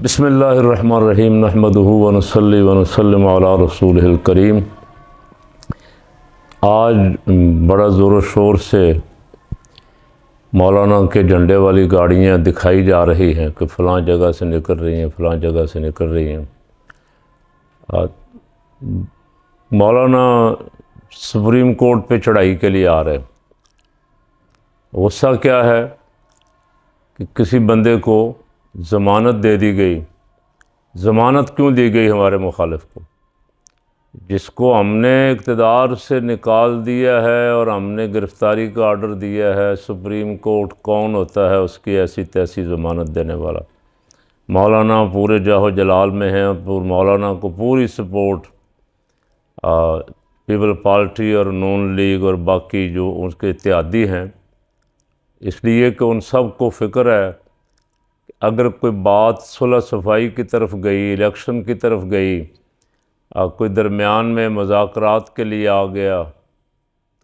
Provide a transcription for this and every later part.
بسم اللہ الرحمن الرحیم نحمدہ ونصلی ونسلم علی رسولہ الکریم۔ آج بڑا زور و شور سے مولانا کے جھنڈے والی گاڑیاں دکھائی جا رہی ہیں کہ فلاں جگہ سے نکل رہی ہیں، فلاں جگہ سے نکل رہی ہیں۔ مولانا سپریم کورٹ پہ چڑھائی کے لیے آ رہے۔ غصہ کیا ہے کہ کسی بندے کو ضمانت دے دی گئی۔ ضمانت کیوں دی گئی ہمارے مخالف کو؟ جس کو ہم نے اقتدار سے نکال دیا ہے اور ہم نے گرفتاری کا آرڈر دیا ہے، سپریم کورٹ کون ہوتا ہے اس کی ایسی تیسی ضمانت دینے والا؟ مولانا پورے جاہ جلال میں ہیں، مولانا کو پوری سپورٹ پیپل پارٹی اور نون لیگ اور باقی جو ان کے اتحادی ہیں، اس لیے کہ ان سب کو فکر ہے کہ اگر کوئی بات صلح صفائی کی طرف گئی، الیکشن کی طرف گئی، کوئی درمیان میں مذاکرات کے لیے آ گیا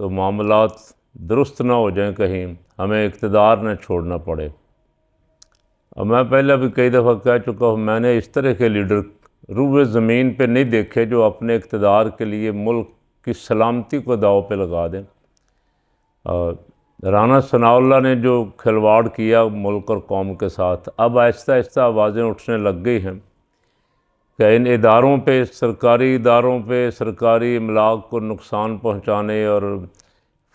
تو معاملات درست نہ ہو جائیں، کہیں ہمیں اقتدار نہ چھوڑنا پڑے۔ اور میں پہلے بھی کئی دفعہ کہہ چکا ہوں، میں نے اس طرح کے لیڈر روئے زمین پہ نہیں دیکھے جو اپنے اقتدار کے لیے ملک کی سلامتی کو داؤ پہ لگا دیں۔ رانا ثناء اللہ نے جو کھلواڑ کیا ملک اور قوم کے ساتھ، اب آہستہ آہستہ آوازیں اٹھنے لگ گئی ہیں کہ ان اداروں پہ، سرکاری اداروں پہ، سرکاری املاک کو نقصان پہنچانے اور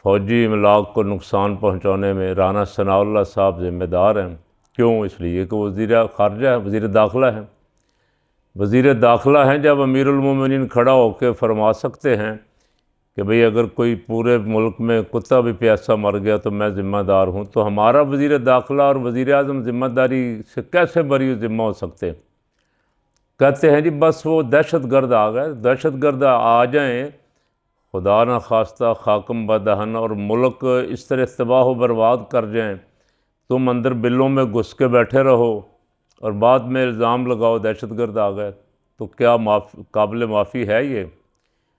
فوجی املاک کو نقصان پہنچانے میں رانا ثناء اللہ صاحب ذمہ دار ہیں۔ کیوں؟ اس لیے کہ وزیر خارجہ ہے، وزیر داخلہ ہیں۔ وزیر داخلہ ہیں جب امیر المومنین کھڑا ہو کے فرما سکتے ہیں کہ بھئی اگر کوئی پورے ملک میں کتا بھی پیاسا مر گیا تو میں ذمہ دار ہوں، تو ہمارا وزیر داخلہ اور وزیر اعظم ذمہ داری سے کیسے بری ذمہ ہو سکتے؟ کہتے ہیں جی بس وہ دہشت گرد آ گئے، دہشت گرد آ جائیں، خدا نہ خواستہ خاکم بدہن، اور ملک اس طرح تباہ و برباد کر جائیں، تم اندر بلوں میں گھس کے بیٹھے رہو اور بعد میں الزام لگاؤ دہشت گرد آ گئے، تو کیا قابل معافی ہے یہ؟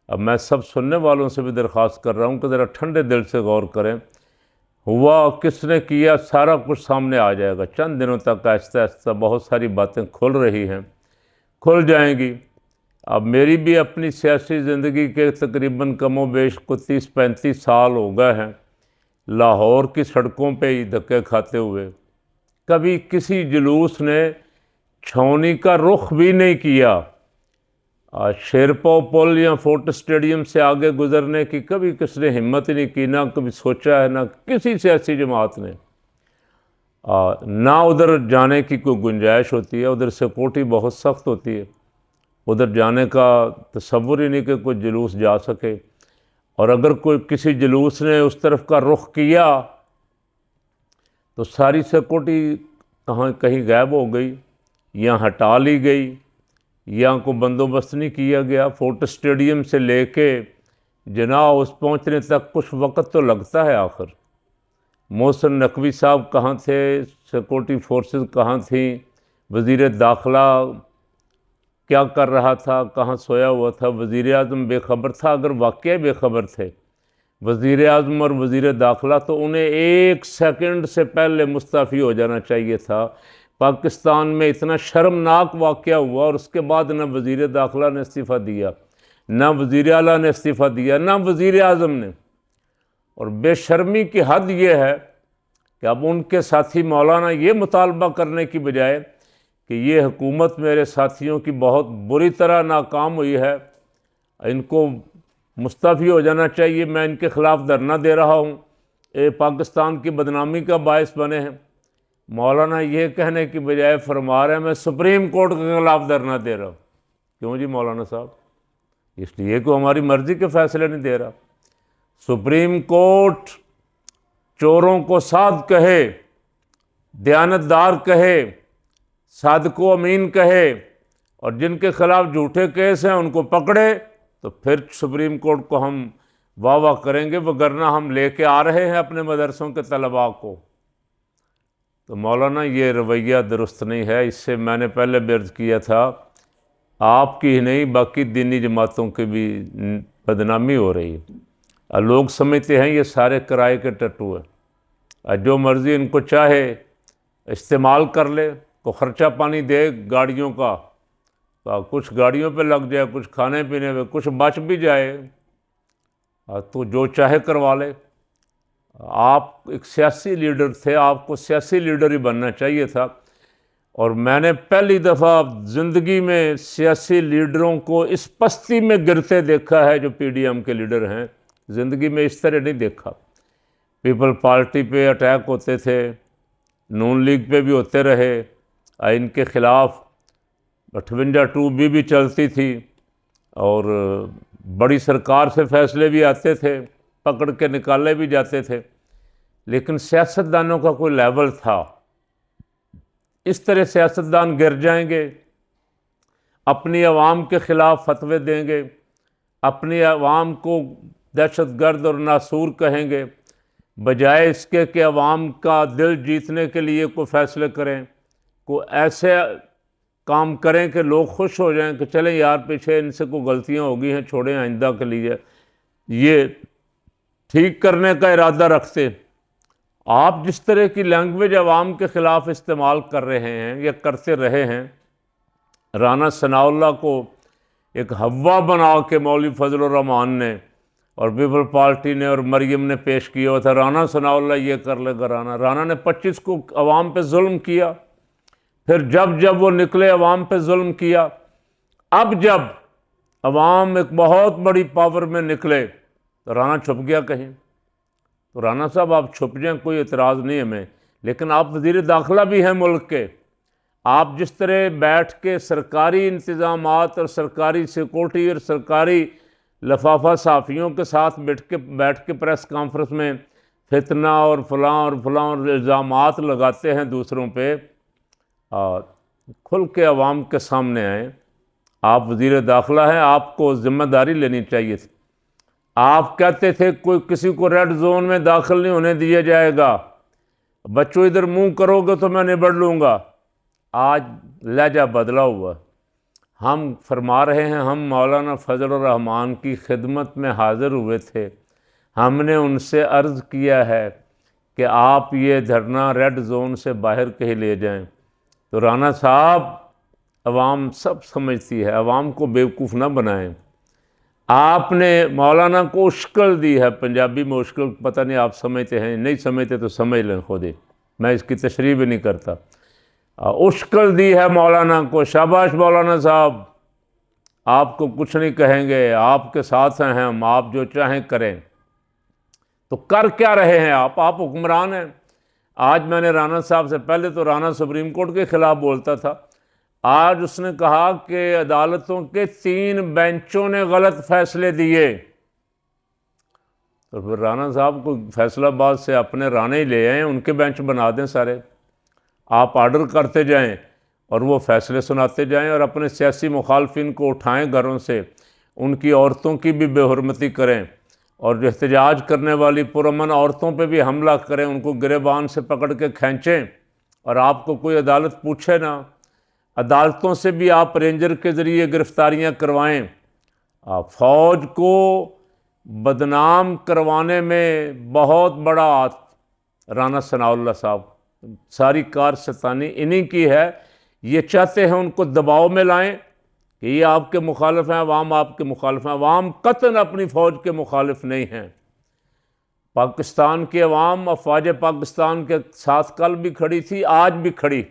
اب میں سب سننے والوں سے بھی درخواست کر رہا ہوں کہ ذرا ٹھنڈے دل سے غور کریں، ہوا کس نے کیا سارا کچھ سامنے آ جائے گا۔ چند دنوں تک آہستہ آہستہ بہت ساری باتیں کھل رہی ہیں، کھل جائیں گی۔ اب میری بھی اپنی سیاسی زندگی کے تقریباً کم و بیش کو 30-35 سال ہو گئے ہیں لاہور کی سڑکوں پہ ہی دھکے کھاتے ہوئے۔ کبھی کسی جلوس نے چھاؤنی کا رخ بھی نہیں کیا، شیرپا پل یا فورٹ اسٹیڈیم سے آگے گزرنے کی کبھی کس نے ہمت ہی نہیں کی، نہ کبھی سوچا ہے، نہ کسی سیاسی جماعت نے۔ نہ ادھر جانے کی کوئی گنجائش ہوتی ہے، ادھر سیکورٹی بہت سخت ہوتی ہے، ادھر جانے کا تصور ہی نہیں کہ کوئی جلوس جا سکے، اور اگر کوئی کسی جلوس نے اس طرف کا رخ کیا تو ساری سیکورٹی کہیں غائب ہو گئی یا ہٹا لی گئی یا کوئی بندوبست نہیں کیا گیا۔ فورٹ اسٹیڈیم سے لے کے جناح اس پہنچنے تک کچھ وقت تو لگتا ہے۔ آخر محسن نقوی صاحب کہاں تھے، سیکورٹی فورسز کہاں تھیں، وزیر داخلہ کیا کر رہا تھا، کہاں سویا ہوا تھا، وزیر اعظم بے خبر تھا؟ اگر واقعی بے خبر تھے وزیر اعظم اور وزیر داخلہ تو انہیں 1 سیکنڈ سے پہلے مستعفی ہو جانا چاہیے تھا۔ پاکستان میں اتنا شرمناک واقعہ ہوا اور اس کے بعد نہ وزیر داخلہ نے استعفیٰ دیا، نہ وزیر اعلیٰ نے استعفیٰ دیا، نہ وزیر اعظم نے۔ اور بے شرمی کی حد یہ ہے کہ اب ان کے ساتھی مولانا یہ مطالبہ کرنے کی بجائے کہ یہ حکومت میرے ساتھیوں کی بہت بری طرح ناکام ہوئی ہے، ان کو مستعفی ہو جانا چاہیے، میں ان کے خلاف دھرنا دے رہا ہوں، پاکستان کی بدنامی کا باعث بنے ہیں، مولانا یہ کہنے کی بجائے فرما رہے ہیں میں سپریم کورٹ کے خلاف دھرنا دے رہا ہوں۔ کیوں جی مولانا صاحب؟ اس لیے کہ ہماری مرضی کے فیصلے نہیں دے رہا۔ سپریم کورٹ چوروں کو صاد کہے، دیانتدار کہے، صادق و امین کہے، اور جن کے خلاف جھوٹے کیس ہیں ان کو پکڑے، تو پھر سپریم کورٹ کو ہم واہ واہ کریں گے، وگرنہ ہم لے کے آ رہے ہیں اپنے مدرسوں کے طلباء کو۔ تو مولانا یہ رویہ درست نہیں ہے۔ اس سے میں نے پہلے بھی عرض کیا تھا، آپ کی ہی نہیں باقی دینی جماعتوں کی بھی بدنامی ہو رہی ہے۔ لوگ سمجھتے ہیں یہ سارے کرائے کے ٹٹو ہیں، جو مرضی ان کو چاہے استعمال کر لے، کو خرچہ پانی دے گاڑیوں کا، کچھ گاڑیوں پہ لگ جائے، کچھ کھانے پینے پہ، کچھ بچ بھی جائے تو جو چاہے کروا لے۔ آپ ایک سیاسی لیڈر تھے، آپ کو سیاسی لیڈر ہی بننا چاہیے تھا۔ اور میں نے پہلی دفعہ زندگی میں سیاسی لیڈروں کو اس پستی میں گرتے دیکھا ہے جو پی ڈی ایم کے لیڈر ہیں، زندگی میں اس طرح نہیں دیکھا۔ پیپل پارٹی پہ اٹیک ہوتے تھے، نون لیگ پہ بھی ہوتے رہے، ان کے خلاف 58(2) بھی چلتی تھی، اور بڑی سرکار سے فیصلے بھی آتے تھے، پکڑ کے نکالے بھی جاتے تھے، لیکن سیاستدانوں کا کوئی لیول تھا۔ اس طرح سیاستدان گر جائیں گے، اپنی عوام کے خلاف فتوے دیں گے، اپنی عوام کو دہشت گرد اور ناسور کہیں گے، بجائے اس کے کہ عوام کا دل جیتنے کے لیے کوئی فیصلے کریں، کوئی ایسے کام کریں کہ لوگ خوش ہو جائیں کہ چلیں یار پیچھے ان سے کوئی غلطیاں ہو گئی ہیں، چھوڑیں آئندہ کے لیے یہ ٹھیک کرنے کا ارادہ رکھتے۔ آپ جس طرح کی لینگویج عوام کے خلاف استعمال کر رہے ہیں یا کرتے رہے ہیں، رانا ثناء اللہ کو ایک ہوا بنا کے مولوی فضل الرحمان نے اور پیپل پارٹی نے اور مریم نے پیش کیا ہوا تھا، رانا ثناء اللہ یہ کر لے گا۔ رانا نے 25 کو عوام پہ ظلم کیا، پھر جب وہ نکلے عوام پہ ظلم کیا، اب جب عوام ایک بہت بڑی پاور میں نکلے تو رانا چھپ گیا کہیں۔ تو رانا صاحب آپ چھپ جائیں، کوئی اعتراض نہیں ہمیں، لیکن آپ وزیر داخلہ بھی ہیں ملک کے۔ آپ جس طرح بیٹھ کے سرکاری انتظامات اور سرکاری سیکورٹی اور سرکاری لفافہ صحافیوں کے ساتھ بیٹھ کے پریس کانفرنس میں فتنہ اور فلاں اور الزامات لگاتے ہیں دوسروں پہ، کھل کے عوام کے سامنے آئیں۔ آپ وزیر داخلہ ہیں، آپ کو ذمہ داری لینی چاہیے تھی۔ آپ کہتے تھے کوئی کسی کو ریڈ زون میں داخل نہیں ہونے دیا جائے گا، بچوں ادھر منہ کرو گے تو میں نبڑ لوں گا۔ آج لہجہ بدلا ہوا، ہم فرما رہے ہیں ہم مولانا فضل الرحمان کی خدمت میں حاضر ہوئے تھے، ہم نے ان سے عرض کیا ہے کہ آپ یہ دھرنا ریڈ زون سے باہر کہیں لے جائیں۔ تو رانا صاحب عوام سب سمجھتی ہے، عوام کو بیوقوف نہ بنائیں۔ آپ نے مولانا کو اشکل دی ہے، پنجابی میں اشکل پتہ نہیں آپ سمجھتے ہیں نہیں سمجھتے تو سمجھ لیں خود ہی، میں اس کی تشریح بھی نہیں کرتا۔ اشکل دی ہے مولانا کو، شاباش مولانا صاحب، آپ کو کچھ نہیں کہیں گے، آپ کے ساتھ ہیں ہم، آپ جو چاہیں کریں۔ تو کر کیا رہے ہیں آپ حکمران ہیں۔ آج میں نے رانا صاحب سے، پہلے تو رانا سپریم کورٹ کے خلاف بولتا تھا، آج اس نے کہا کہ عدالتوں کے 3 بینچوں نے غلط فیصلے دیے۔ تو پھر رانا صاحب کو فیصلہ آباد سے اپنے رانے ہی لے آئیں، ان کے بینچ بنا دیں سارے، آپ آرڈر کرتے جائیں اور وہ فیصلے سناتے جائیں، اور اپنے سیاسی مخالفین کو اٹھائیں گھروں سے، ان کی عورتوں کی بھی بے حرمتی کریں، اور جو احتجاج کرنے والی پرامن عورتوں پہ بھی حملہ کریں، ان کو گریبان سے پکڑ کے کھینچیں، اور آپ کو کوئی عدالت پوچھے نہ۔ عدالتوں سے بھی آپ رینجر کے ذریعے گرفتاریاں کروائیں۔ فوج کو بدنام کروانے میں بہت بڑا رانا ثناء اللہ صاحب، ساری کارستانی انہی کی ہے۔ یہ چاہتے ہیں ان کو دباؤ میں لائیں کہ یہ آپ کے مخالف ہیں، عوام آپ کے مخالف ہیں۔ عوام قطعاً اپنی فوج کے مخالف نہیں ہیں۔ پاکستان کی عوام افواج پاکستان کے ساتھ کل بھی کھڑی تھی، آج بھی کھڑی،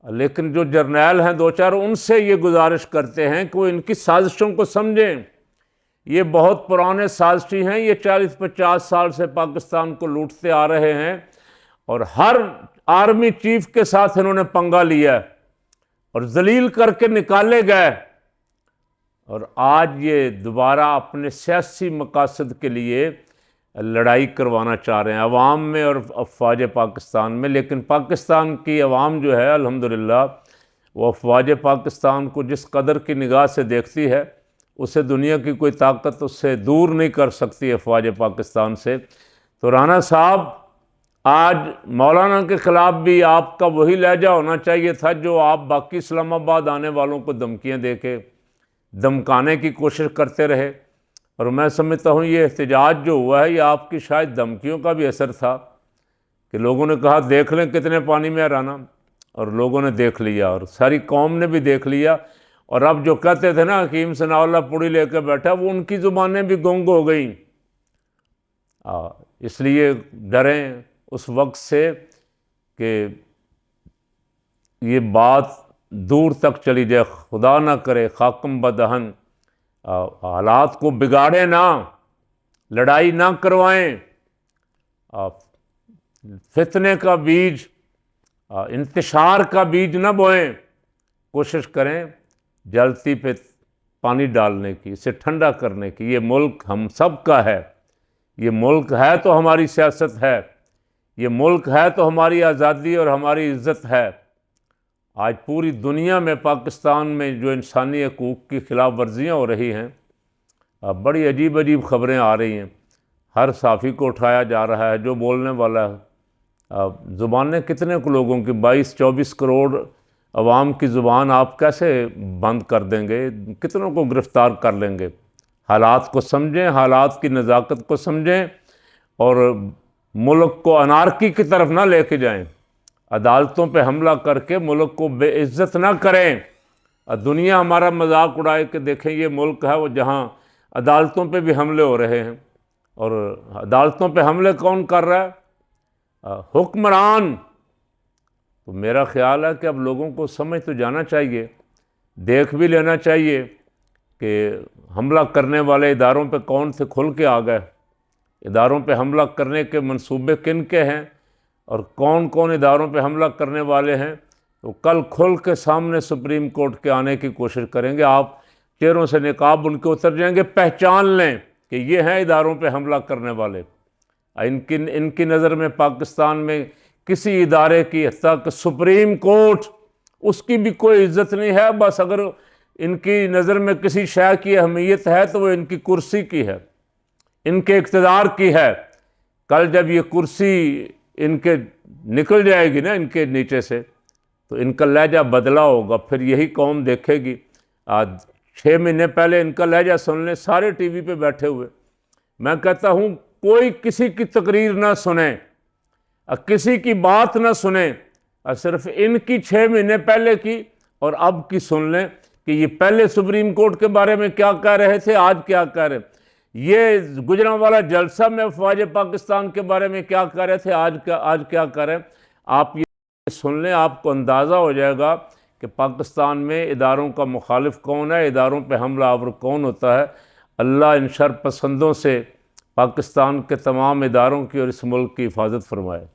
لیکن جو جرنیل ہیں 2-4 ان سے یہ گزارش کرتے ہیں کہ وہ ان کی سازشوں کو سمجھیں۔ یہ بہت پرانے سازشی ہیں، یہ 40-50 سال سے پاکستان کو لوٹتے آ رہے ہیں، اور ہر آرمی چیف کے ساتھ انہوں نے پنگا لیا اور ذلیل کر کے نکالے گئے، اور آج یہ دوبارہ اپنے سیاسی مقاصد کے لیے لڑائی کروانا چاہ رہے ہیں عوام میں اور افواج پاکستان میں۔ لیکن پاکستان کی عوام جو ہے الحمدللہ وہ افواج پاکستان کو جس قدر کی نگاہ سے دیکھتی ہے، اسے دنیا کی کوئی طاقت اس سے دور نہیں کر سکتی افواج پاکستان سے۔ تو رانا صاحب آج مولانا کے خلاف بھی آپ کا وہی لہجہ ہونا چاہیے تھا جو آپ باقی اسلام آباد آنے والوں کو دھمکیاں دے کے دمکانے کی کوشش کرتے رہے۔ اور میں سمجھتا ہوں یہ احتجاج جو ہوا ہے یہ آپ کی شاید دھمکیوں کا بھی اثر تھا کہ لوگوں نے کہا دیکھ لیں کتنے پانی میں ہے رانا، اور لوگوں نے دیکھ لیا اور ساری قوم نے بھی دیکھ لیا، اور اب جو کہتے تھے نا حکیم ثناء اللہ پوڑی لے کے بیٹھا، وہ ان کی زبانیں بھی گنگ ہو گئیں۔ اس لیے ڈریں اس وقت سے کہ یہ بات دور تک چلی جائے، خدا نہ کرے خاکم بدہن حالات کو بگاڑیں نہ، لڑائی نہ کروائیں، فتنے کا بیج، انتشار کا بیج نہ بوئیں۔ کوشش کریں جلتی پہ پانی ڈالنے کی، اسے ٹھنڈا کرنے کی۔ یہ ملک ہم سب کا ہے، یہ ملک ہے تو ہماری سیاست ہے، یہ ملک ہے تو ہماری آزادی اور ہماری عزت ہے۔ آج پوری دنیا میں پاکستان میں جو انسانی حقوق کی خلاف ورزیاں ہو رہی ہیں، بڑی عجیب عجیب خبریں آ رہی ہیں، ہر صحافی کو اٹھایا جا رہا ہے جو بولنے والا ہے۔ زبانیں کتنے کو لوگوں کی 22-24 کروڑ عوام کی زبان آپ کیسے بند کر دیں گے؟ کتنوں کو گرفتار کر لیں گے؟ حالات کو سمجھیں، حالات کی نزاکت کو سمجھیں، اور ملک کو انارکی کی طرف نہ لے کے جائیں۔ عدالتوں پہ حملہ کر کے ملک کو بے عزت نہ کریں۔ دنیا ہمارا مذاق اڑائے کہ دیکھیں یہ ملک ہے وہ جہاں عدالتوں پہ بھی حملے ہو رہے ہیں، اور عدالتوں پہ حملے کون کر رہا ہے؟ حکمران۔ تو میرا خیال ہے کہ اب لوگوں کو سمجھ تو جانا چاہیے، دیکھ بھی لینا چاہیے کہ حملہ کرنے والے اداروں پہ کون سے کھل کے آ گئے، اداروں پہ حملہ کرنے کے منصوبے کن کے ہیں، اور کون کون اداروں پہ حملہ کرنے والے ہیں۔ تو کل کھل کے سامنے سپریم کورٹ کے آنے کی کوشش کریں گے، آپ چہروں سے نقاب ان کے اتر جائیں گے، پہچان لیں کہ یہ ہیں اداروں پہ حملہ کرنے والے۔ ان کی نظر میں پاکستان میں کسی ادارے کی، حتیٰ کہ سپریم کورٹ، اس کی بھی کوئی عزت نہیں ہے۔ بس اگر ان کی نظر میں کسی شے کی اہمیت ہے تو وہ ان کی کرسی کی ہے، ان کے اقتدار کی ہے۔ کل جب یہ کرسی ان کے نکل جائے گی نا ان کے نیچے سے، تو ان کا لہجہ بدلا ہوگا، پھر یہی قوم دیکھے گی۔ آج 6 مہینے پہلے ان کا لہجہ سن لیں، سارے ٹی وی پہ بیٹھے ہوئے۔ میں کہتا ہوں کوئی کسی کی تقریر نہ سنیں، کسی کی بات نہ سنیں، صرف ان کی 6 مہینے پہلے کی اور اب کی سن لیں کہ یہ پہلے سپریم کورٹ کے بارے میں کیا کہہ رہے تھے، آج کیا کہہ رہے ہیں۔ یہ گجرانوالہ جلسہ میں افواج پاکستان کے بارے میں کیا کہہ رہے تھے، آج کیا کہہ رہے ہیں۔ آپ یہ سن لیں، آپ کو اندازہ ہو جائے گا کہ پاکستان میں اداروں کا مخالف کون ہے، اداروں پہ حملہ آور کون ہوتا ہے۔ اللہ ان شر پسندوں سے پاکستان کے تمام اداروں کی اور اس ملک کی حفاظت فرمائے۔